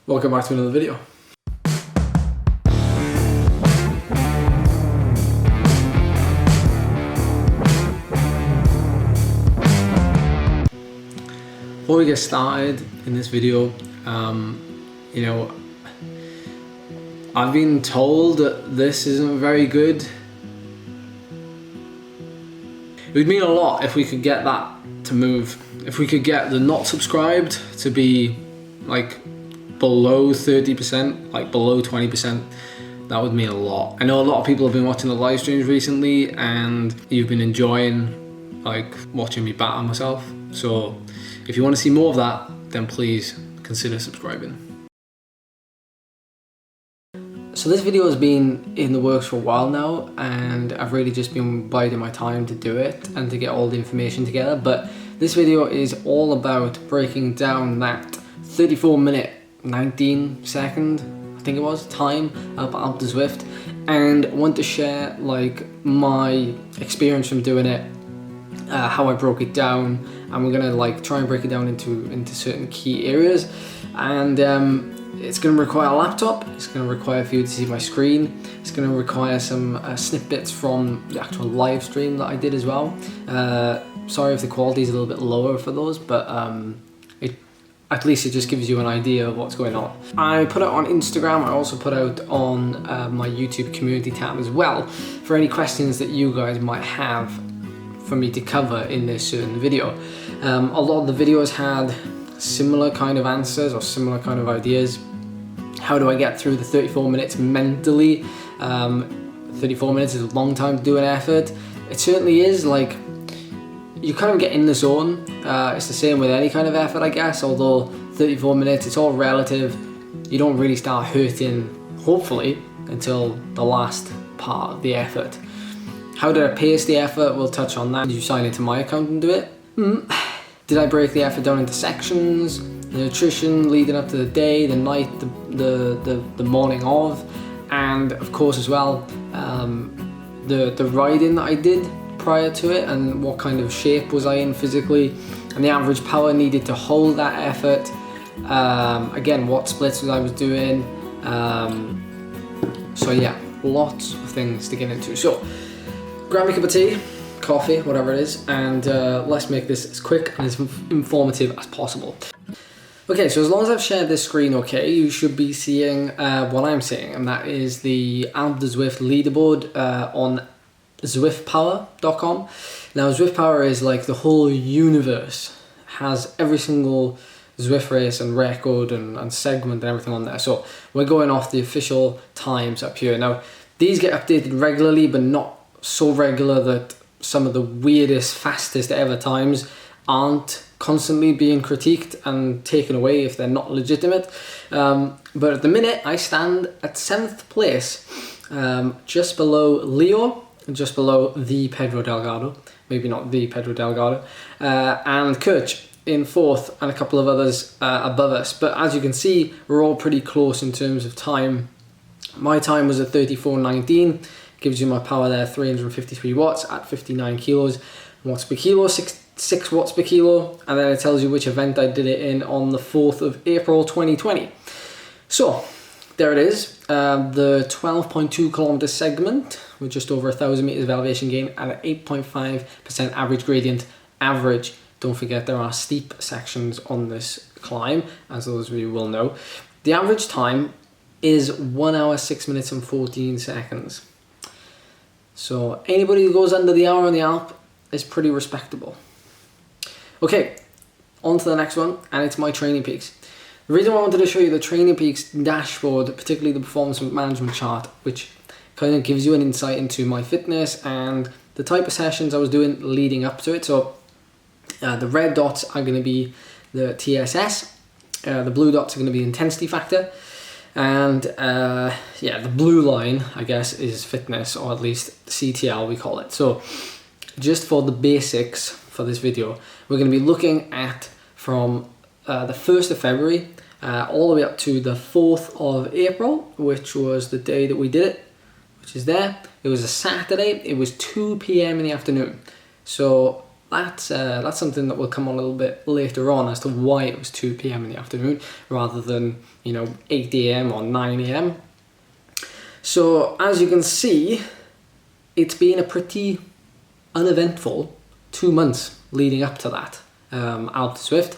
Welcome back to another video. Before we get started in this video, you know, I've been told that this isn't very good. It would mean a lot if we could get that to move. If we could get the not subscribed to be like below 30%, like below 20%, that would mean a lot. I know a lot of people have been watching the live streams recently and you've been enjoying like watching me batter myself. So if you want to see more of that, then please consider subscribing. So this video has been in the works for a while now, and I've really just been biding my time to do it and to get all the information together. But this video is all about breaking down that 34-minute 19-second, I think it was, time up Alpe Zwift, and I want to share like my experience from doing it, how I broke it down, and we're gonna like try and break it down into certain key areas. And it's gonna require a laptop, it's gonna require for you to see my screen, it's gonna require some snippets from the actual live stream that I did as well. Sorry if the quality is a little bit lower for those, but at least it just gives you an idea of what's going on. I put it on Instagram, I also put out on my YouTube community tab as well, for any questions that you guys might have for me to cover in this certain video. A lot of the videos had similar kind of answers or similar kind of ideas. How do I get through the 34 minutes mentally? 34 minutes is a long time to do an effort. It certainly is. Like, you kind of get in the zone. It's the same with any kind of effort, I guess, although 34 minutes, it's all relative. You don't really start hurting, hopefully, until the last part of the effort. How did I pace the effort? We'll touch on that. Did you sign into my account and do it? Did I break the effort down into sections? The nutrition leading up to the day, the night, the morning of, and of course as well, the riding that I did prior to it, and what kind of shape was I in physically, and the average power needed to hold that effort. Again, what splits I was doing. So yeah, lots of things to get into. So grab me a cup of tea, coffee, whatever it is, and let's make this as quick and as informative as possible. Okay, so as long as I've shared this screen okay, you should be seeing what I'm seeing, and that is the Alpe Zwift leaderboard on zwiftpower.com. Now Zwift Power is like the whole universe, has every single Zwift race and record and segment and everything on there. So we're going off the official times up here. Now these get updated regularly, but not so regular that some of the weirdest, fastest ever times aren't constantly being critiqued and taken away if they're not legitimate. But at the minute I stand at 7th place, just below Leo, just below the Pedro Delgado, maybe not the Pedro Delgado, and Kirch in 4th, and a couple of others above us. But as you can see, we're all pretty close in terms of time. My time was at 34:19, gives you my power there, 353 watts at 59 kilos, watts per kilo, 6 watts per kilo, and then it tells you which event I did it in on the 4th of April 2020. So there it is, the 12.2 kilometer segment with just over 1,000 meters of elevation gain and an 8.5% average gradient. Average, don't forget there are steep sections on this climb, as those of you will know. The average time is 1 hour, 6 minutes and 14 seconds. So anybody who goes under the hour on the Alpe is pretty respectable. Okay, on to the next one, and it's my Training Peaks. The reason why I wanted to show you the Training Peaks dashboard, particularly the performance management chart, which kind of gives you an insight into my fitness and the type of sessions I was doing leading up to it. So the red dots are going to be the TSS, the blue dots are going to be intensity factor, and yeah, the blue line, I guess, is fitness, or at least CTL we call it. So just for the basics for this video, we're going to be looking at from the 1st of February all the way up to the 4th of April, which was the day that we did it, which is there. It was a Saturday. It was 2 p.m. in the afternoon. So that's something that will come on a little bit later on as to why it was 2 p.m. in the afternoon rather than, 8 a.m. or 9 a.m. So as you can see, it's been a pretty uneventful 2 months leading up to that Alpe Zwift.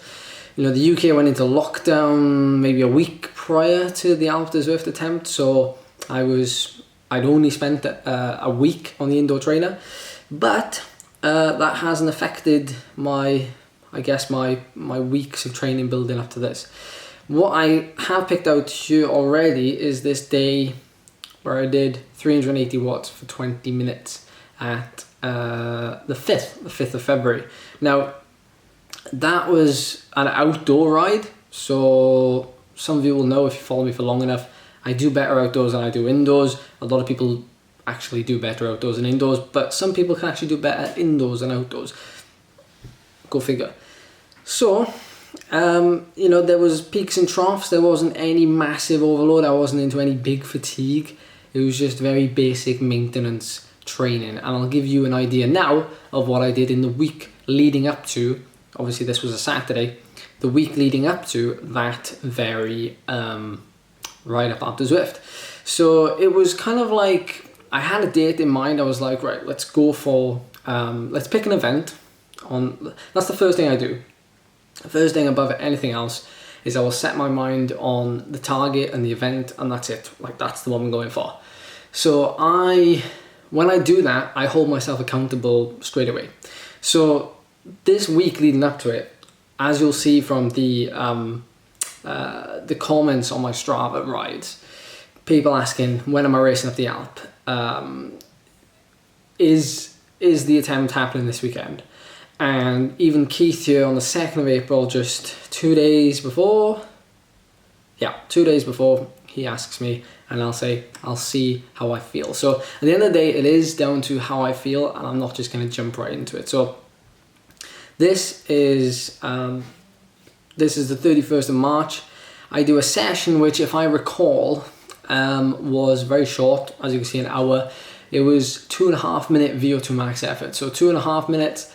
The UK went into lockdown maybe a week prior to the Alpe Zwift attempt, so I'd only spent a week on the indoor trainer, but that hasn't affected my weeks of training building up to this. What I have picked out here already is this day where I did 380 watts for 20 minutes at the 5th of February. Now, that was an outdoor ride, so some of you will know if you follow me for long enough, I do better outdoors than I do indoors. A lot of people actually do better outdoors than indoors, but some people can actually do better indoors than outdoors. Go figure. So, there was peaks and troughs. There wasn't any massive overload. I wasn't into any big fatigue. It was just very basic maintenance training. And I'll give you an idea now of what I did in the week leading up to, obviously this was a Saturday, the week leading up to that very ride up Alpe Zwift. So it was kind of like, I had a date in mind. I was like, right, let's go for, let's pick an event. That's the first thing I do. The first thing above anything else is I will set my mind on the target and the event, and that's it. Like, that's the one I'm going for. So when I do that, I hold myself accountable straight away. So this week leading up to it, as you'll see from the comments on my Strava rides, people asking, when am I racing up the Alpe? Is the attempt happening this weekend? And even Keith here on the 2nd of April, just 2 days before, 2 days before, he asks me, and I'll say, I'll see how I feel. So at the end of the day, it is down to how I feel, and I'm not just going to jump right into it. So this is the 31st of March. I do a session which, if I recall, was very short. As you can see, an hour. It was 2.5 minute VO2 max effort. So 2.5 minutes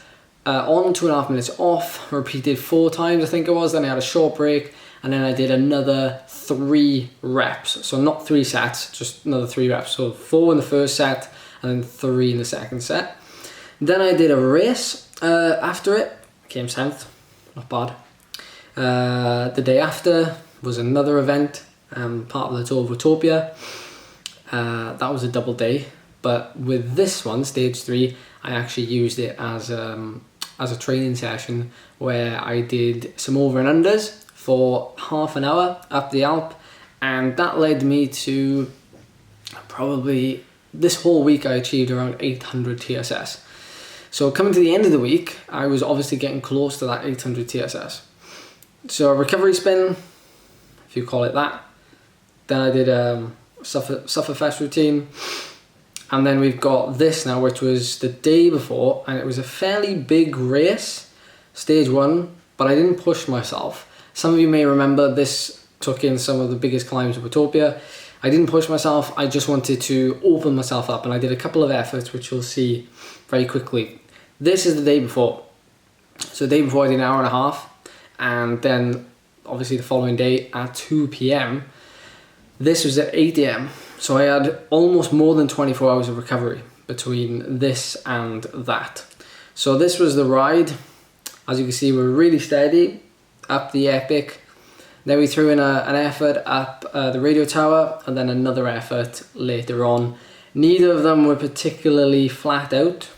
on, 2.5 minutes off, repeated 4 times I think it was. Then I had a short break, and then I did another 3 reps. So not 3 sets, just another 3 reps. So 4 in the first set and then 3 in the second set. Then I did a race after it, came 7th, not bad. The day after was another event, part of the Tour of Utopia. That was a double day, but with this one, stage 3, I actually used it as a training session where I did some over and unders for half an hour up the Alpe, and that led me to probably this whole week I achieved around 800 TSS. So coming to the end of the week, I was obviously getting close to that 800 TSS. So a recovery spin, if you call it that. Then I did a sufferfest routine. And then we've got this now, which was the day before, and it was a fairly big race, stage 1, but I didn't push myself. Some of you may remember this took in some of the biggest climbs of Utopia. I didn't push myself, I just wanted to open myself up, and I did a couple of efforts, which you'll see very quickly. This is the day before. So the day before I did an hour and a half, and then obviously the following day at 2 p.m. This was at 8 a.m. So I had almost more than 24 hours of recovery between this and that. So this was the ride. As you can see, we're really steady up the epic. Then we threw in an effort up the radio tower, and then another effort later on. Neither of them were particularly flat out.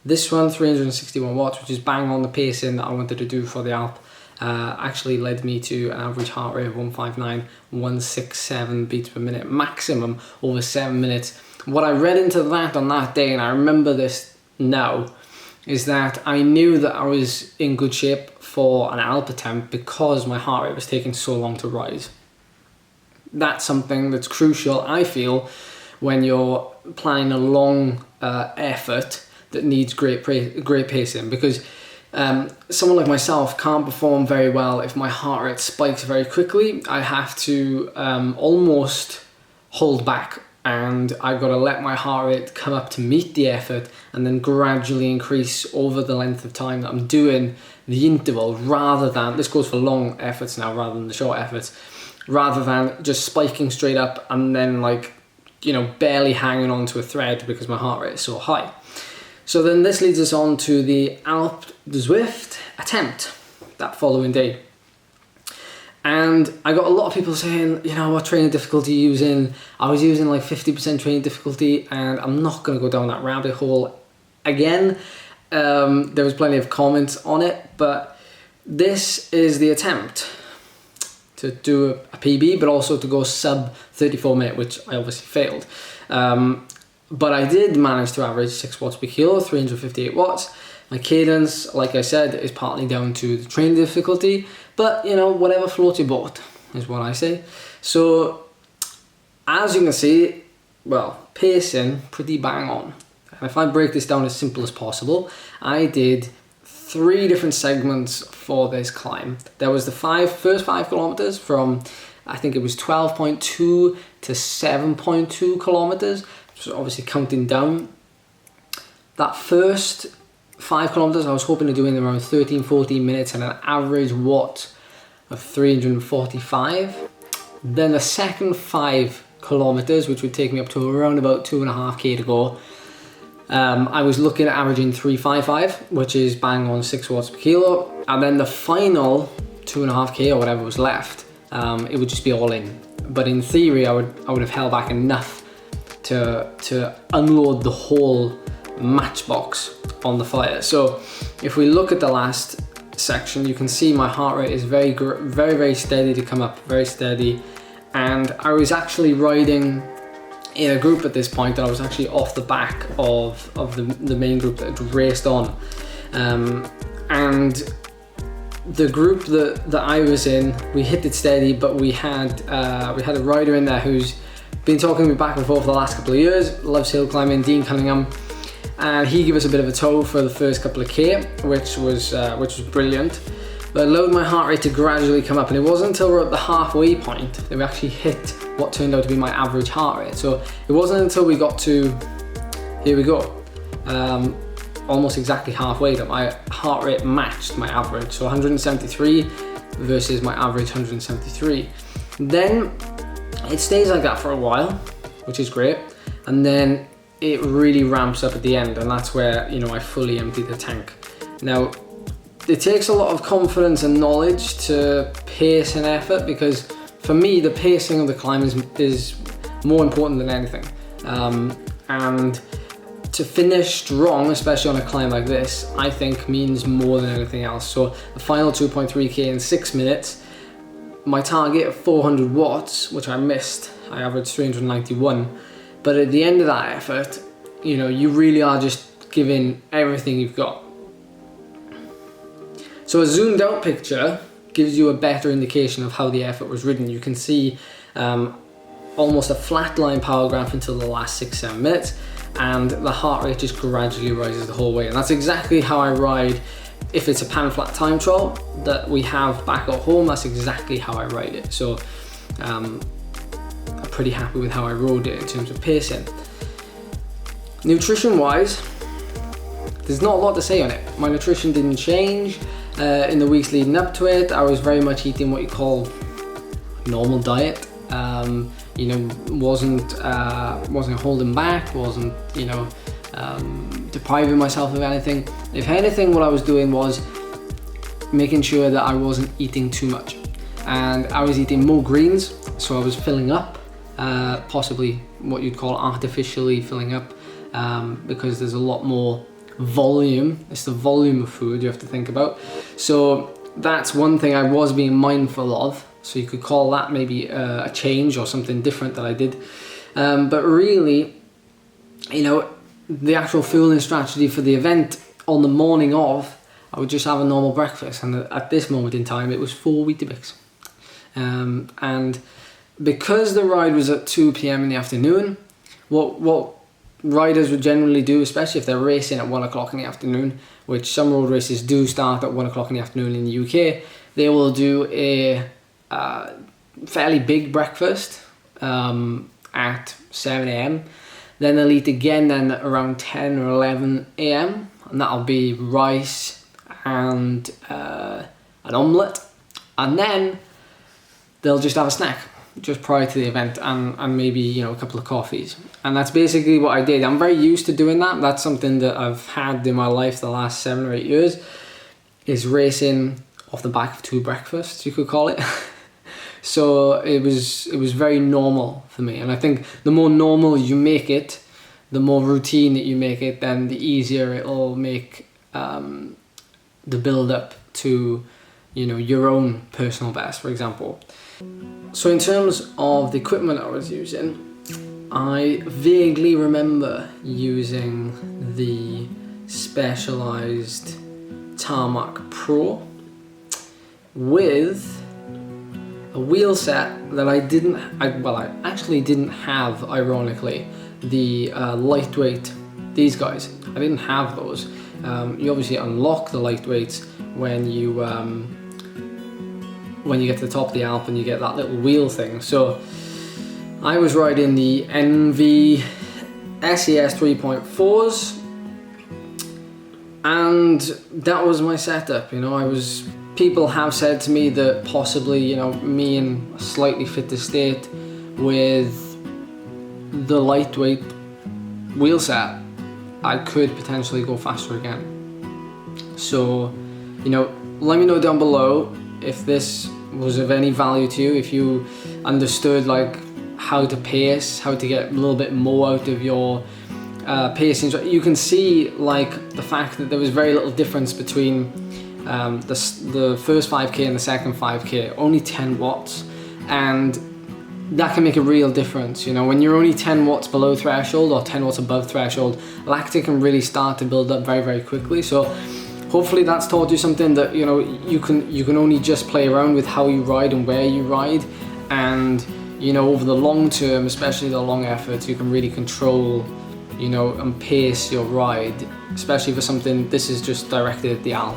This one, 361 watts, which is bang on the pacing that I wanted to do for the Alpe, actually led me to an average heart rate of 159,167 beats per minute, maximum over 7 minutes. What I read into that on that day, and I remember this now, is that I knew that I was in good shape for an Alpe attempt because my heart rate was taking so long to rise. That's something that's crucial, I feel, when you're planning a long effort that needs great pacing, because Someone like myself can't perform very well if my heart rate spikes very quickly. I have to almost hold back, and I've got to let my heart rate come up to meet the effort and then gradually increase over the length of time that I'm doing the interval, rather than, this goes for long efforts now rather than the short efforts, rather than just spiking straight up and then like, you know, barely hanging on to a thread because my heart rate is so high. So then this leads us on to the Alpe Zwift attempt that following day. And I got a lot of people saying, you know, what training difficulty are you using? I was using like 50% training difficulty, and I'm not going to go down that rabbit hole again. There was plenty of comments on it, but this is the attempt to do a PB, but also to go sub 34 minute, which I obviously failed. But I did manage to average 6 watts per kilo, 358 watts. My cadence, like I said, is partly down to the training difficulty, but you know, whatever floats your boat is what I say. So as you can see, well, pacing pretty bang on. And if I break this down as simple as possible, I did 3 different segments for this climb. There was the first 5 kilometers from, I think it was 12.2 to 7.2 kilometers. So obviously counting down. That first 5 kilometers I was hoping to do in around 13-14 minutes and an average watt of 345. Then the second 5 kilometers, which would take me up to around about 2.5k to go, I was looking at averaging 355, which is bang on 6 watts per kilo. And then the final 2.5k or whatever was left, it would just be all in. But in theory, I would have held back enough to unload the whole matchbox on the fire. So if we look at the last section, you can see my heart rate is very steady to come up, very steady. And I was actually riding in a group at this point that I was actually off the back of the main group that had raced on. And the group that I was in, we hit it steady, but we had a rider in there who's been talking to me back and forth for the last couple of years, loves hill climbing, Dean Cunningham, and he gave us a bit of a tow for the first couple of K, which was brilliant. But allowed my heart rate to gradually come up, and it wasn't until we're at the halfway point that we actually hit what turned out to be my average heart rate. So it wasn't until we got to, here we go, almost exactly halfway that my heart rate matched my average. So 173 versus my average 173. Then it stays like that for a while, which is great, and then it really ramps up at the end, and that's where, you know, I fully emptied the tank. Now, it takes a lot of confidence and knowledge to pace an effort, because for me, the pacing of the climb is more important than anything. And to finish strong, especially on a climb like this, I think means more than anything else. So the final 2.3k in 6 minutes, my target of 400 watts, which I missed, I averaged 391. But at the end of that effort, you know, you really are just giving everything you've got. So a zoomed out picture gives you a better indication of how the effort was ridden. You can see almost a flatline power graph until the last 6-7 minutes, and the heart rate just gradually rises the whole way. And that's exactly how I ride. If it's a pan flat time trial that we have back at home, that's exactly how I ride it. So I'm pretty happy with how I rode it in terms of pacing. Nutrition wise, there's not a lot to say on it. My nutrition didn't change in the weeks leading up to it. I was very much eating what you call normal diet. You know, wasn't holding back, wasn't, you know, depriving myself of anything. If anything, what I was doing was making sure that I wasn't eating too much, and I was eating more greens, so I was filling up, possibly what you'd call artificially filling up, because there's a lot more volume. It's the volume of food you have to think about. So that's one thing I was being mindful of. So you could call that maybe a change or something different that I did. But really, you know, the actual fueling strategy for the event on the morning of, I would just have a normal breakfast. And at this moment in time, it was 4 Weetabix. And because the ride was at 2 p.m. in the afternoon, what riders would generally do, especially if they're racing at 1 o'clock in the afternoon, which some road races do start at 1 o'clock in the afternoon in the UK, they will do a fairly big breakfast at 7 a.m. Then they'll eat again then around 10 or 11 a.m. and that'll be rice and an omelette, and then they'll just have a snack just prior to the event, and maybe, you know, a couple of coffees. And that's basically what I did. I'm very used to doing that. That's something that I've had in my life the last 7 or 8 years, is racing off the back of 2 breakfasts, you could call it. So it was very normal for me. And I think the more normal you make it, the more routine that you make it, then the easier it'll make the build up to, you know, your own personal best, for example. So in terms of the equipment I was using, I vaguely remember using the Specialized Tarmac Pro with a wheel set that I actually didn't have, ironically, the lightweight, these guys. I didn't have those. You obviously unlock the lightweights when you get to the top of the Alpe and you get that little wheel thing. So I was riding the NV SES 3.4s, and that was my setup. You know, people have said to me that possibly, you know, me in a slightly fitter state with the lightweight wheel set, I could potentially go faster again. So, you know, let me know down below if this was of any value to you, if you understood like how to pace, how to get a little bit more out of your pacing. You can see like the fact that there was very little difference between the first 5k and the second 5k, only 10 watts, and that can make a real difference. You know, when you're only 10 watts below threshold or 10 watts above threshold, lactic can really start to build up very, very quickly. So hopefully that's taught you something that, you know, you can only just play around with how you ride and where you ride, and, you know, over the long term, especially the long efforts, you can really control, you know, and pace your ride, especially for something this is just directed at the Alpe.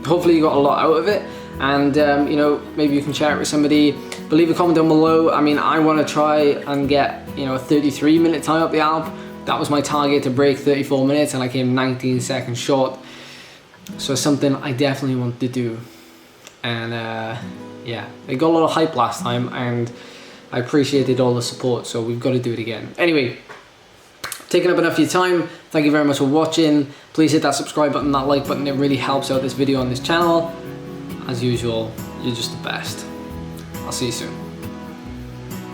Hopefully you got a lot out of it, and you know, maybe you can share it with somebody. But leave a comment down below. I mean, I want to try and get, you know, a 33-minute time up the Alpe. That was my target, to break 34 minutes, and I came 19 seconds short. So it's something I definitely want to do. And yeah, it got a lot of hype last time, and I appreciated all the support, so we've got to do it again. Anyway, taking up enough of your time. Thank you very much for watching. Please hit that subscribe button, that like button. It really helps out this video on this channel. As usual, you're just the best. I'll see you soon.